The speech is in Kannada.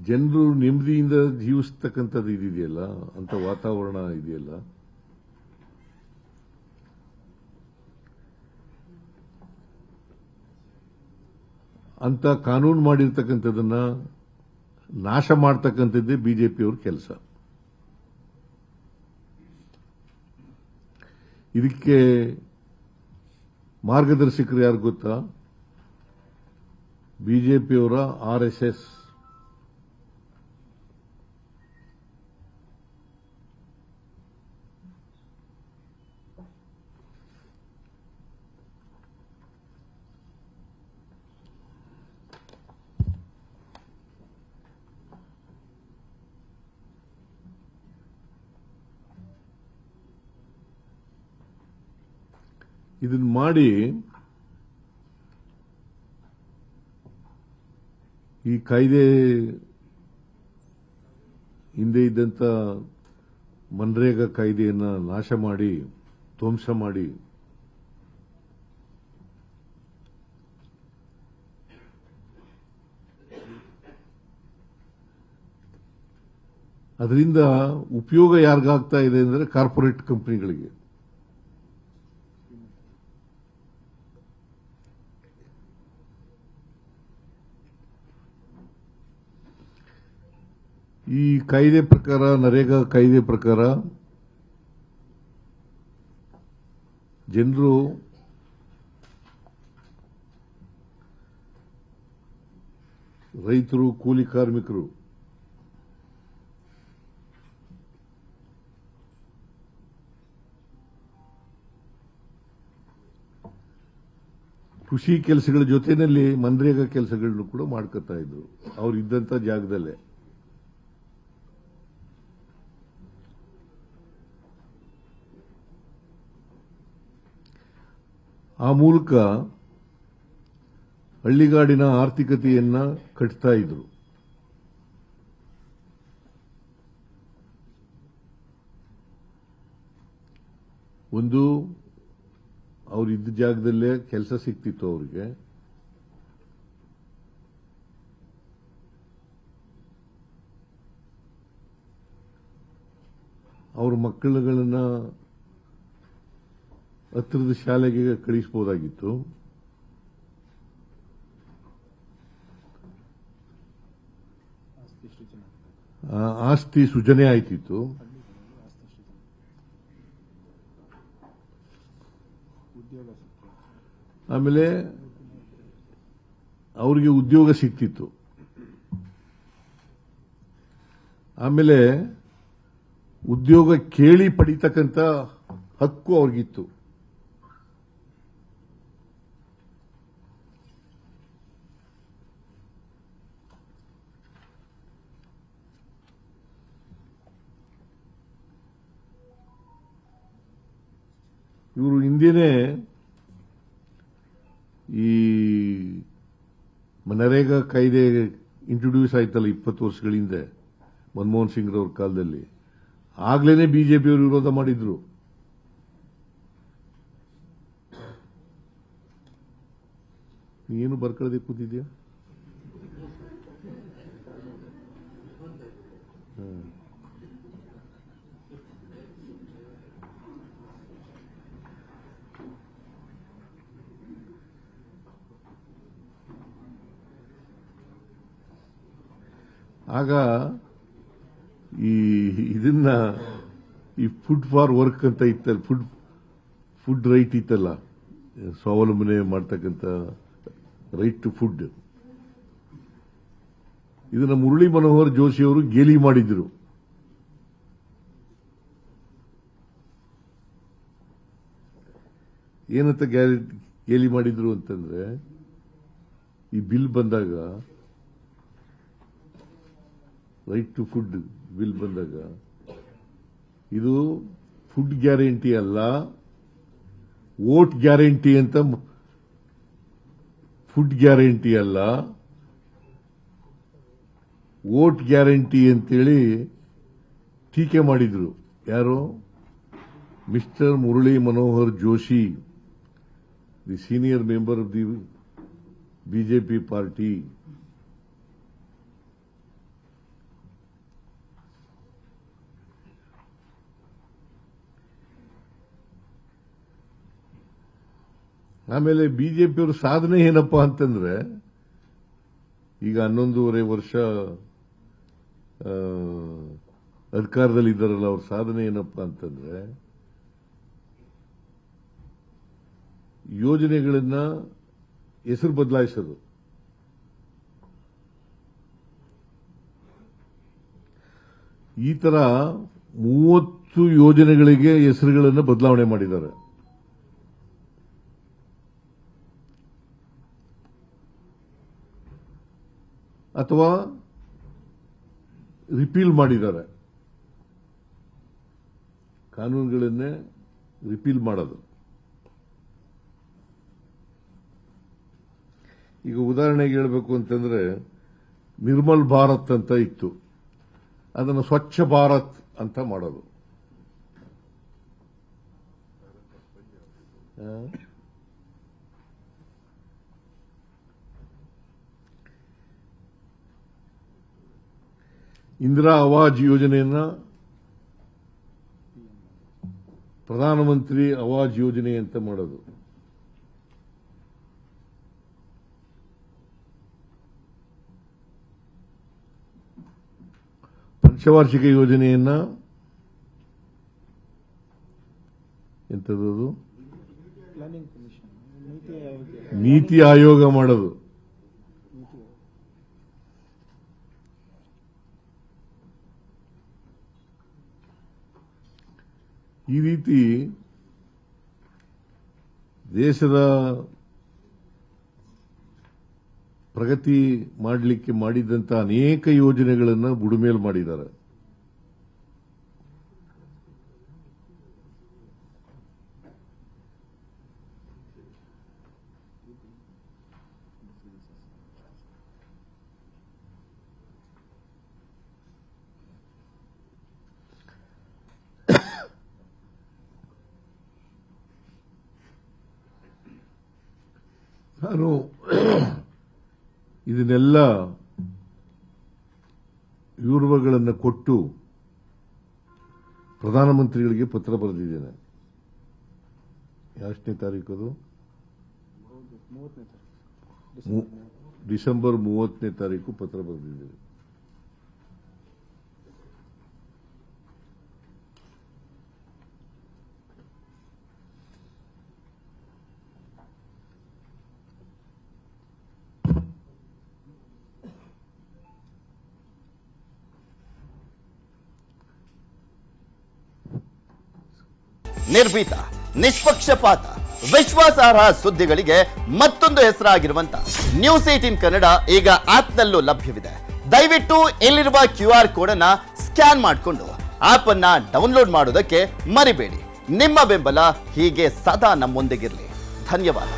ಜನರು ನೆಮ್ಮದಿಯಿಂದ ಜೀವಿಸ್ತಕ್ಕಂಥದ್ದು ಇದೆಯಲ್ಲ, ಅಂತ ವಾತಾವರಣ ಇದೆಯಲ್ಲ, ಅಂತ ಕಾನೂನು ಮಾಡಿರ್ತಕ್ಕಂಥದನ್ನ ನಾಶ ಮಾಡ್ತಕ್ಕಂಥದ್ದೇ ಬಿಜೆಪಿಯವ್ರ ಕೆಲಸ. ಇದಕ್ಕೆ ಮಾರ್ಗದರ್ಶಕರು ಯಾರು ಗೊತ್ತಾ? ಬಿಜೆಪಿಯವರ ಆರ್ಎಸ್ಎಸ್. ಇದನ್ನ ಮಾಡಿ ಈ ಕಾಯ್ದೆ ಹಿಂದೆ ಇದ್ದಂತ ಮನ್ರೇಗಾ ಕಾಯ್ದೆಯನ್ನ ನಾಶ ಮಾಡಿ, ಧ್ವಂಸ ಮಾಡಿ, ಅದರಿಂದ ಉಪಯೋಗ ಯಾರಿಗಾಗ್ತಾ ಇದೆ ಅಂದರೆ ಕಾರ್ಪೊರೇಟ್ ಕಂಪನಿಗಳಿಗೆ. ಈ ಕಾಯ್ದೆ ಪ್ರಕಾರ, ನರೇಗಾ ಕಾಯ್ದೆ ಪ್ರಕಾರ ಜನರು ರೈತರು, ಕೂಲಿ ಕಾರ್ಮಿಕರು ಕೃಷಿ ಕೆಲಸಗಳ ಜೊತೆಯಲ್ಲಿ ಮನ್ರೇಗಾ ಕೆಲಸಗಳನ್ನು ಕೂಡ ಮಾಡ್ಕೊತಾ ಇದ್ರು ಅವ್ರು ಇದ್ದಂತ ಜಾಗದಲ್ಲೇ. ಆ ಮೂಲಕ ಹಳ್ಳಿಗಾಡಿನ ಆರ್ಥಿಕತೆಯನ್ನ ಕಟ್ತಾ ಇದ್ರು. ಒಂದು, ಅವರಿದ್ದ ಜಾಗದಲ್ಲೇ ಕೆಲಸ ಸಿಗ್ತಿತ್ತು ಅವರಿಗೆ. ಅವ್ರ ಮಕ್ಕಳುಗಳನ್ನ ಹತ್ತಿರದ ಶಾಲೆಗೆ ಕಳಿಸಬಹುದಾಗಿತ್ತು. ಆಸ್ತಿ ಸೃಜನೆ ಆಯ್ತಿತ್ತು. ಆಮೇಲೆ ಅವರಿಗೆ ಉದ್ಯೋಗ ಸಿಗ್ತಿತ್ತು. ಆಮೇಲೆ ಉದ್ಯೋಗ ಕೇಳಿ ಪಡಿತಕ್ಕಂಥ ಹಕ್ಕು ಅವ್ರಿಗಿತ್ತು. ಇವರು ಹಿಂದೆನೇ ಈ ನರೇಗಾ ಕಾಯ್ದೆ ಇಂಟ್ರೊಡ್ಯೂಸ್ ಆಯ್ತಲ್ಲ 20 ವರ್ಷಗಳ ಹಿಂದೆ ಮನಮೋಹನ್ ಸಿಂಗ್ ರವರ ಕಾಲದಲ್ಲಿ, ಆಗ್ಲೇನೆ ಬಿಜೆಪಿಯವರು ವಿರೋಧ ಮಾಡಿದ್ರು. ನೀನು ಬರ್ಕೊಳ್ಳದೆ ಕೂತಿದ್ಯಾ? ಆಗ ಇದನ್ನ ಈ ಫುಡ್ ಫಾರ್ ವರ್ಕ್ ಅಂತ ಇತ್ತಲ್ಲ, ಫುಡ್ ರೈಟ್ ಇತ್ತಲ್ಲ, ಸ್ವಾವಲಂಬನೆ ಮಾಡ್ತಕ್ಕಂಥ ರೈಟ್ ಟು ಫುಡ್, ಇದನ್ನ ಮುರಳಿ ಮನೋಹರ್ ಜೋಶಿ ಅವರು ಗೇಲಿ ಮಾಡಿದ್ರು. ಏನಂತ ಗೇಲಿ ಮಾಡಿದ್ರು ಅಂತಂದ್ರೆ, ಈ ಬಿಲ್ ಬಂದಾಗ, ರೈಟ್ ಟು ಫುಡ್ ಬಿಲ್ ಬಂದಾಗ, ಇದು ಫುಡ್ ಗ್ಯಾರಂಟಿ ಅಲ್ಲ, ವೋಟ್ ಗ್ಯಾರಂಟಿ ಅಂತ. ಫುಡ್ ಗ್ಯಾರಂಟಿ ಅಲ್ಲ, ವೋಟ್ ಗ್ಯಾರಂಟಿ ಅಂತೇಳಿ ಟೀಕೆ ಮಾಡಿದ್ರು. ಯಾರು? Mister Murali Manohar Joshi, the senior member of the BJP party. ಆಮೇಲೆ ಬಿಜೆಪಿಯವ್ರ ಸಾಧನೆ ಏನಪ್ಪಾ ಅಂತಂದ್ರೆ, ಈಗ 11.5 ವರ್ಷ ಅಧಿಕಾರದಲ್ಲಿ ಇದ್ದಾರಲ್ಲ, ಅವ್ರ ಸಾಧನೆ ಏನಪ್ಪಾ ಅಂತಂದ್ರೆ ಯೋಜನೆಗಳನ್ನ ಹೆಸರು ಬದಲಾಯಿಸೋದು. ಈ ತರ 30 ಯೋಜನೆಗಳಿಗೆ ಹೆಸರುಗಳನ್ನು ಬದಲಾವಣೆ ಮಾಡಿದ್ದಾರೆ. ಅಥವಾ ರಿಪೀಲ್ ಮಾಡಿದ್ದಾರೆ. ಕಾನೂನುಗಳನ್ನೇ ರಿಪೀಲ್ ಮಾಡೋದು. ಈಗ ಉದಾಹರಣೆಗೆ ಹೇಳಬೇಕು ಅಂತಂದ್ರೆ, ನಿರ್ಮಲ್ ಭಾರತ್ ಅಂತ ಇತ್ತು, ಅದನ್ನು ಸ್ವಚ್ಛ ಭಾರತ್ ಅಂತ ಮಾಡೋದು. ಇಂದಿರಾ ಆವಾಸ್ ಯೋಜನೆಯನ್ನ ಪ್ರಧಾನಮಂತ್ರಿ ಆವಾಸ್ ಯೋಜನೆ ಅಂತ ಮಾಡೋದು. ಪಂಚವಾರ್ಷಿಕ ಯೋಜನೆಯನ್ನ ಎಂಥದ್ದು ನೀತಿ ಆಯೋಗ ಮಾಡೋದು. ಈ ರೀತಿ ದೇಶದ ಪ್ರಗತಿ ಮಾಡಲಿಕ್ಕೆ ಮಾಡಿದಂತ ಅನೇಕ ಯೋಜನೆಗಳನ್ನು ಬುಡಮೇಲು ಮಾಡಿದ್ದಾರೆ. ನಾನು ಇದನ್ನೆಲ್ಲ ವಿವರಗಳನ್ನು ಕೊಟ್ಟು ಪ್ರಧಾನಮಂತ್ರಿಗಳಿಗೆ ಪತ್ರ ಬರೆದಿದ್ದೇನೆ. ಎಷ್ಟನೇ ತಾರೀಕು ಅದು? ಡಿಸೆಂಬರ್ 30ನೇ ತಾರೀಕು ಪತ್ರ ಬರೆದಿದ್ದೇನೆ. ನಿರ್ಭೀತ, ನಿಷ್ಪಕ್ಷಪಾತ, ವಿಶ್ವಾಸಾರ್ಹ ಸುದ್ದಿಗಳಿಗೆ ಮತ್ತೊಂದು ಹೆಸರಾಗಿರುವಂತ ನ್ಯೂಸ್18 ಕನ್ನಡ ಈಗ ಆಪ್ನಲ್ಲೂ ಲಭ್ಯವಿದೆ. ದಯವಿಟ್ಟು ಇಲ್ಲಿರುವ QR ಕೋಡ್ ಅನ್ನ ಸ್ಕ್ಯಾನ್ ಮಾಡಿಕೊಂಡು ಆಪ್ ಅನ್ನ ಡೌನ್ಲೋಡ್ ಮಾಡೋದಕ್ಕೆ ಮರಿಬೇಡಿ. ನಿಮ್ಮ ಬೆಂಬಲ ಹೀಗೆ ಸದಾ ನಮ್ಮೊಂದಿಗಿರಲಿ. ಧನ್ಯವಾದ.